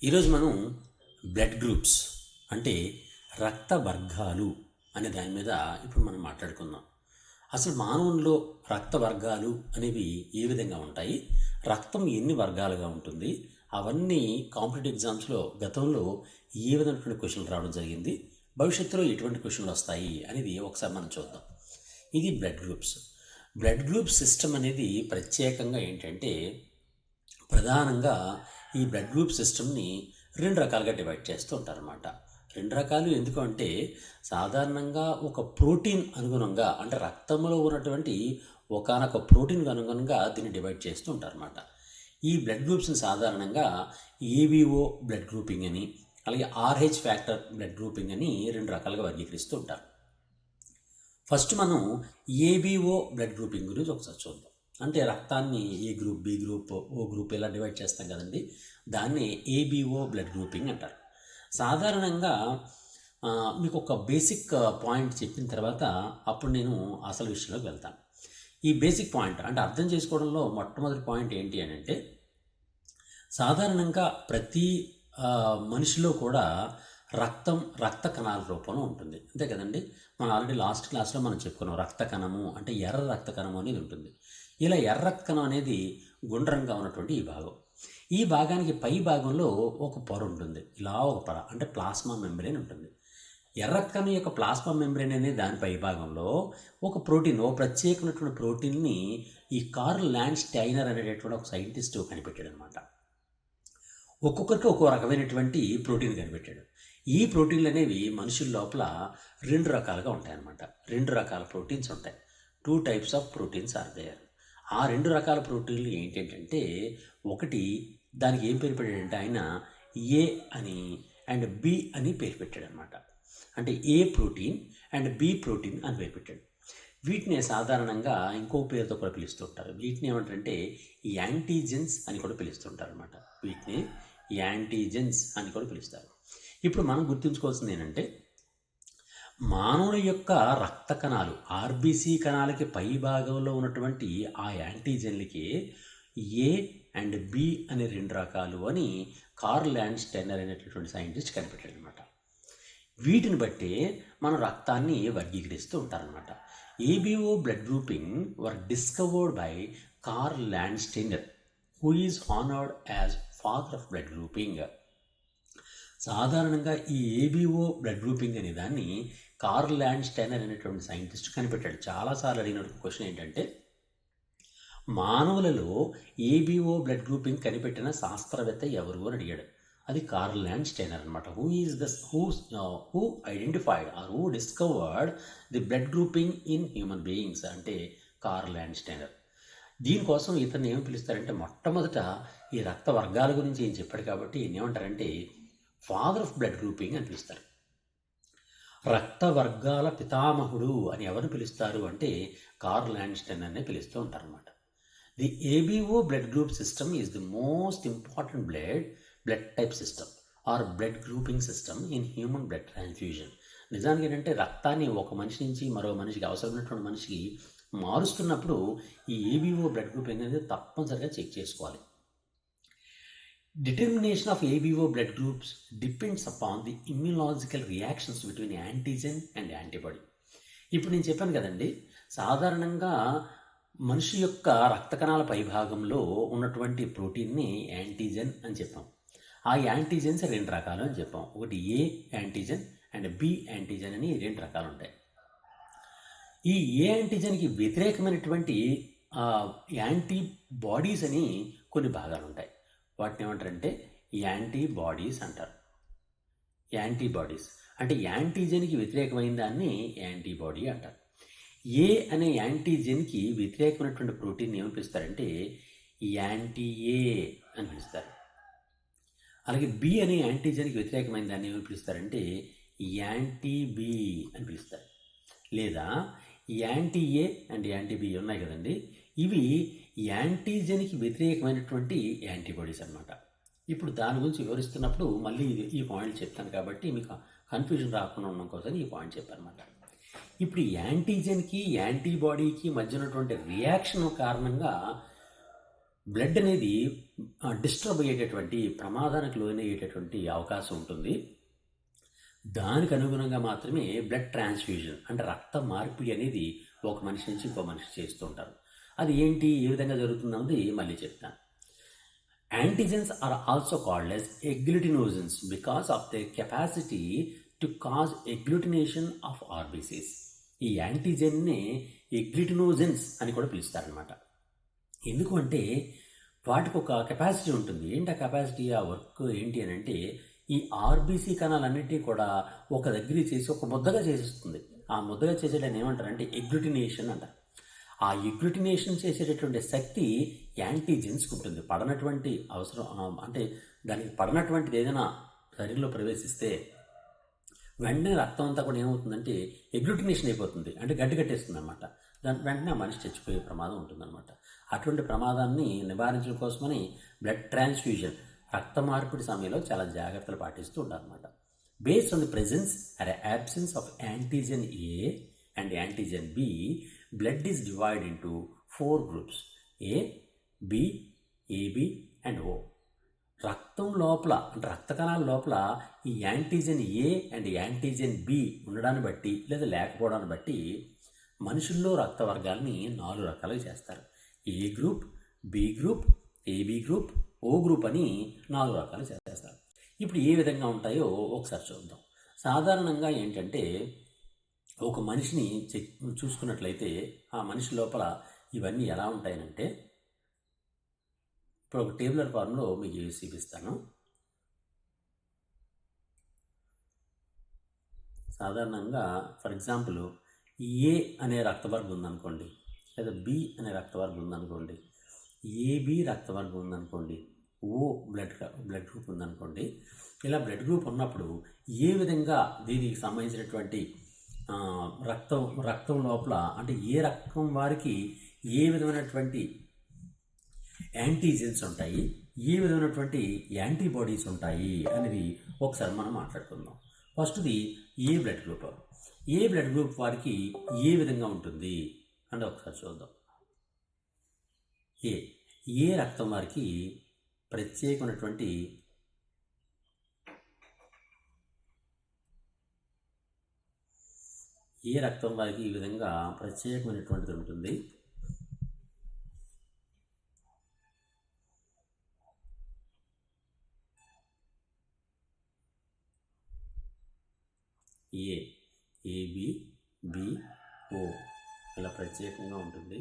ఈరోజు మనం blood groups అంటే రక్త వర్గాలు అనే దాని మీద ఇప్పుడు మనం మాట్లాడుకుందాం. అసలు మానవుల్లో రక్త వర్గాలు అనేవి ఏ విధంగా ఉంటాయి, రక్తం ఎన్ని వర్గాలుగా ఉంటుంది, అవన్నీ కాంపిటేటివ్ ఎగ్జామ్స్లో గతంలో ఏ విధమైనటువంటి క్వశ్చన్లు రావడం జరిగింది, భవిష్యత్తులో ఎటువంటి క్వశ్చన్లు వస్తాయి అనేది ఒకసారి మనం చూద్దాం. ఇది blood groups. Blood group system అనేది ప్రత్యేకంగా ఏంటంటే, ప్రధానంగా ఈ బ్లడ్ గ్రూప్ సిస్టమ్ని రెండు రకాలుగా డివైడ్ చేస్తూ ఉంటారన్నమాట. రెండు రకాలు ఎందుకు అంటే, సాధారణంగా ఒక ప్రోటీన్ అనుగుణంగా, అంటే రక్తంలో ఉన్నటువంటి ఒకానొక ప్రోటీన్కి అనుగుణంగా దీన్ని డివైడ్ చేస్తూ ఉంటారన్నమాట. ఈ బ్లడ్ గ్రూప్స్ని సాధారణంగా ఏబిఓ బ్లడ్ గ్రూపింగ్ అని, అలాగే ఆర్హెచ్ ఫ్యాక్టర్ బ్లడ్ గ్రూపింగ్ అని రెండు రకాలుగా వర్గీకరిస్తూ ఉంటారు. ఫస్ట్ మనం ఏబిఓ బ్లడ్ గ్రూపింగ్ గురించి ఒకసారి చూద్దాం. అంటే రక్తాన్ని ఏ group, B group, O group ఇలా డివైడ్ చేస్తాం కదండి, దాన్ని ఏబిఓ బ్లడ్ గ్రూపింగ్ అంటారు. సాధారణంగా మీకు ఒక బేసిక్ పాయింట్ చెప్పిన తర్వాత అప్పుడు నేను అసలు విషయంలోకి వెళ్తాను. ఈ బేసిక్ పాయింట్ అంటే అర్థం చేసుకోవడంలో మొట్టమొదటి పాయింట్ ఏంటి అని అంటే, సాధారణంగా ప్రతి మనిషిలో కూడా రక్త కణాల రూపంలో ఉంటుంది, అంతే కదండి. మనం ఆల్రెడీ లాస్ట్ క్లాస్లో మనం చెప్పుకున్నాం, రక్త కణము అంటే ఎర్ర రక్త కణము అనేది ఉంటుంది. ఇలా ఎర్ర రక్త కణం అనేది గుండ్రంగా ఉన్నటువంటి ఈ భాగానికి పై భాగంలో ఒక పొర ఉంటుంది, ఇలా ఒక పొర అంటే ప్లాస్మా మెంబ్రేన్ ఉంటుంది. ఎర్ర రక్త కణం యొక్క ప్లాస్మా మెంబ్రేన్ అనేది దాని పై భాగంలో ఒక ప్రోటీన్, ఓ ప్రత్యేకమైనటువంటి ప్రోటీన్ని ఈ కార్ల్ ల్యాండ్ స్టైనర్ అనేటటువంటి ఒక సైంటిస్ట్ కనిపెట్టాడు అనమాట. ఒక్కొక్కరికి ఒక్కో రకమైనటువంటి ప్రోటీన్ కనిపెట్టాడు. ఈ ప్రోటీన్లు అనేవి మనుషుల లోపల రెండు రకాలుగా ఉంటాయన్నమాట. రెండు రకాల ప్రోటీన్స్ ఉంటాయి. 2 types of proteins are there. ఆ రెండు రకాల ప్రోటీన్లు ఏంటంటే, ఒకటి దానికి ఏం పేరు పెట్టాడంటే ఆయన ఏ అని అండ్ బి అని పేరు పెట్టాడు అనమాట. అంటే ఏ ప్రోటీన్ అండ్ బి ప్రోటీన్ అని పేరు పెట్టాడు. వీటిని సాధారణంగా ఇంకో పేరుతో కూడా పిలుస్తుంటారు. వీటిని ఏమంటారంటే యాంటీజెన్స్ అని కూడా పిలుస్తుంటారు అనమాట. వీటిని యాంటీజెన్స్ అని కూడా పిలుస్తారు. ఇప్పుడు మనం గుర్తుంచుకోవాల్సింది ఏంటంటే, మానవుని యొక్క రక్త కణాలు, ఆర్బీసీ కణాలకి పై భాగంలో ఉన్నటువంటి ఆ యాంటీజెన్లకి ఏ అండ్ బి అనే రెండు రకాలు అని కార్ల్ ల్యాండ్ స్టైనర్ అనేటటువంటి సైంటిస్ట్ కనిపెట్టాడు అనమాట. వీటిని బట్టి మనం రక్తాన్ని వర్గీకరిస్తూ ఉంటారనమాట. ABO blood grouping were discovered by Karl Landsteiner, who is honoured as father of blood grouping. సాధారణంగా ఈ ఏబిఓ బ్లడ్ గ్రూపింగ్ అనే దాన్ని కార్ల్ ల్యాండ్ స్టైనర్ అనేటువంటి సైంటిస్ట్ కనిపెట్టాడు. చాలాసార్లు అడిగిన క్వశ్చన్ ఏంటంటే, మానవులలో ఏబిఓ బ్లడ్ గ్రూపింగ్ కనిపెట్టిన శాస్త్రవేత్త ఎవరు అని అడిగాడు. అది కార్ల్ ల్యాండ్ స్టైనర్ అనమాట. Who identified or who discovered the blood grouping in human beings అంటే కార్ల్ ల్యాండ్ స్టైనర్. దీనికోసం ఇతన్ని ఏమి పిలుస్తారంటే, మొట్టమొదట ఈ రక్త వర్గాల గురించి ఏం చెప్పాడు కాబట్టి ఏమంటారంటే ఫాదర్ ఆఫ్ బ్లడ్ గ్రూపింగ్ అని పిలుస్తారు. రక్త వర్గాల పితామహుడు అని ఎవరు పిలుస్తారు అంటే కార్ల్ ల్యాండ్ స్టైనర్ అనే పిలుస్తూ ఉంటారన్నమాట. The ABO blood group system is the most important blood type system or blood grouping system in human blood transfusion. నిజానికి ఏంటంటే, రక్తాన్ని ఒక మనిషి నుంచి మరో మనిషికి, అవసరమైనటువంటి మనిషికి మారుస్తున్నప్పుడు ఈ ఏబిఓ బ్లడ్ గ్రూప్ అనేది తప్పనిసరిగా చెక్ చేసుకోవాలి. Determination of ABO blood groups depends upon the immunological reactions between antigen and antibody. ఇప్పుడు నేను చెప్పాను కదండి, సాధారణంగా మనిషి యొక్క రక్త కణాల పైభాగంలో ఉన్నటువంటి ప్రోటీన్ని యాంటీజెన్ అని చెప్పాం. ఆ యాంటీజెన్స్ రెండు రకాలు అని చెప్పాం. ఒకటి ఏ యాంటీజెన్ అండ్ బి యాంటీజెన్ అని రెండు రకాలు ఉంటాయి. ఈ ఏ యాంటీజెన్కి వ్యతిరేకమైనటువంటి యాంటీబాడీస్ అని కొన్ని భాగాలు ఉంటాయి. వాటిని ఏమంటారంటే యాంటీబాడీస్ అంటారు. యాంటీబాడీస్ అంటే యాంటీజెన్కి వ్యతిరేకమైన దాన్ని యాంటీబాడీ అంటారు. ఏ అనే యాంటీజెన్కి వ్యతిరేకమైనటువంటి ప్రోటీన్ ఏమని పిలుస్తారంటే యాంటీఏ అని పిలుస్తారు. అలాగే బి అనే యాంటీజెన్కి వ్యతిరేకమైన దాన్ని ఏమని పిలుస్తారంటే యాంటీబి అని పిలుస్తారు. లేదా యాంటీఏ అండ్ యాంటీబి ఉన్నాయి కదండి, ఇవి యాంటీజెన్కి వ్యతిరేకమైనటువంటి యాంటీబాడీస్ అనమాట. ఇప్పుడు దాని గురించి వివరిస్తున్నప్పుడు మళ్ళీ ఈ పాయింట్ చెప్తాను కాబట్టి మీకు కన్ఫ్యూజన్ రాకుండా ఉండడం కోసం ఈ పాయింట్ చెప్పాను అనమాట. ఇప్పుడు యాంటీజెన్కి యాంటీబాడీకి మధ్య ఉన్నటువంటి రియాక్షన్ కారణంగా బ్లడ్ అనేది డిస్టర్బ్ అయ్యేటటువంటి ప్రమాదానికి లోనయ్యేటటువంటి అవకాశం ఉంటుంది. దానికి అనుగుణంగా మాత్రమే బ్లడ్ ట్రాన్స్ఫ్యూజన్ అంటే రక్త మార్పిడి అనేది ఒక మనిషి నుంచి ఇంకో మనిషి చేస్తూ ఉంటారు. అది ఏంటి, ఏ విధంగా జరుగుతుందన్నది మళ్ళీ చెప్తాను. Antigens are also called as agglutinogens because of their capacity to cause agglutination of RBCs. ఈ యాంటీజెన్ని ఎగ్లిటినోజెన్స్ అని కూడా పిలుస్తారనమాట. ఎందుకు అంటే వాటికి ఒక కెపాసిటీ ఉంటుంది. ఏంటి ఆ కెపాసిటీ, ఆ వర్క్ ఏంటి అని అంటే ఈ ఆర్బీసీ కణాలన్నింటినీ కూడా ఒక దగ్గర చేసి ఒక ముద్దగా చేసేస్తుంది. ఆ ముద్దగా చేసేటని ఏమంటారంటే ఎగ్లుటినేషన్ అంటారు. ఆ ఎగ్లుటినేషన్ చేసేటటువంటి శక్తి యాంటీజెన్స్కి ఉంటుంది. పడనటువంటి అవసరం అంటే దానికి పడనటువంటిది ఏదైనా శరీరంలో ప్రవేశిస్తే వెంటనే రక్తం అంతా కూడా ఏమవుతుందంటే ఎగ్లుటినేషన్ అయిపోతుంది, అంటే గడ్డి కట్టేస్తుంది అనమాట. దాని వెంటనే ఆ మనిషి చచ్చిపోయే ప్రమాదం ఉంటుందన్నమాట. అటువంటి ప్రమాదాన్ని నివారించడం కోసమని బ్లడ్ ట్రాన్స్ఫ్యూజన్ రక్త మార్పిడి సమయంలో చాలా జాగ్రత్తలు పాటిస్తూ ఉండాలన్నమాట. Based on the presence or absence of antigen A and antigen B, blood is divide into 4 groups: A, B, AB and O. రక్తం లోపల అంటే రక్త కణాల లోపల ఈ antigen A and antigen B ఉండడాన్ని బట్టి లేదా లేకపోవడాన్ని బట్టి మనుషుల్లో రక్త వర్గాలని 4 రకాలుగా చేస్తారు. A group, B group, AB group, O group అని 4 రకాలు చేస్తారు. ఇప్పుడు ఏ విధంగా ఉంటాయో ఒకసారి చూద్దాం. సాధారణంగా ఏంటంటే ఒక మనిషిని చూసుకున్నట్లయితే ఆ మనిషి లోపల ఇవన్నీ ఎలా ఉంటాయనంటే, ఇప్పుడు ఒక టేబులర్ ఫార్మ్లో మీకు చూపిస్తాను. సాధారణంగా ఫర్ ఎగ్జాంపుల్ ఏ అనే రక్తవర్గం ఉందనుకోండి, లేదా బి అనే రక్తవర్గం ఉందనుకోండి, ఏబి రక్తవర్గం ఉందనుకోండి, ఓ బ్లడ్ గ్రూప్ ఉందనుకోండి. ఇలా బ్లడ్ గ్రూప్ ఉన్నప్పుడు ఏ విధంగా దీనికి సంబంధించినటువంటి రక్తం లోపల అంటే ఏ రక్తం వారికి ఏ విధమైనటువంటి యాంటీజెన్స్ ఉంటాయి, ఏ విధమైనటువంటి యాంటీబాడీస్ ఉంటాయి అనేది ఒకసారి మనం మాట్లాడుకుందాం. ఫస్ట్ది ఏ బ్లడ్ గ్రూప్. ఏ బ్లడ్ గ్రూప్ వారికి ఏ విధంగా ఉంటుంది అంటే ఒకసారి చూద్దాం. ఏ రక్తం వారికి ప్రత్యేకమైనటువంటి ఏ రక్తం వారికి ఈ విధంగా ప్రత్యేకమైనటువంటిది ఉంటుంది. ఏబి, బి, ఓ ఇలా ప్రత్యేకంగా ఉంటుంది.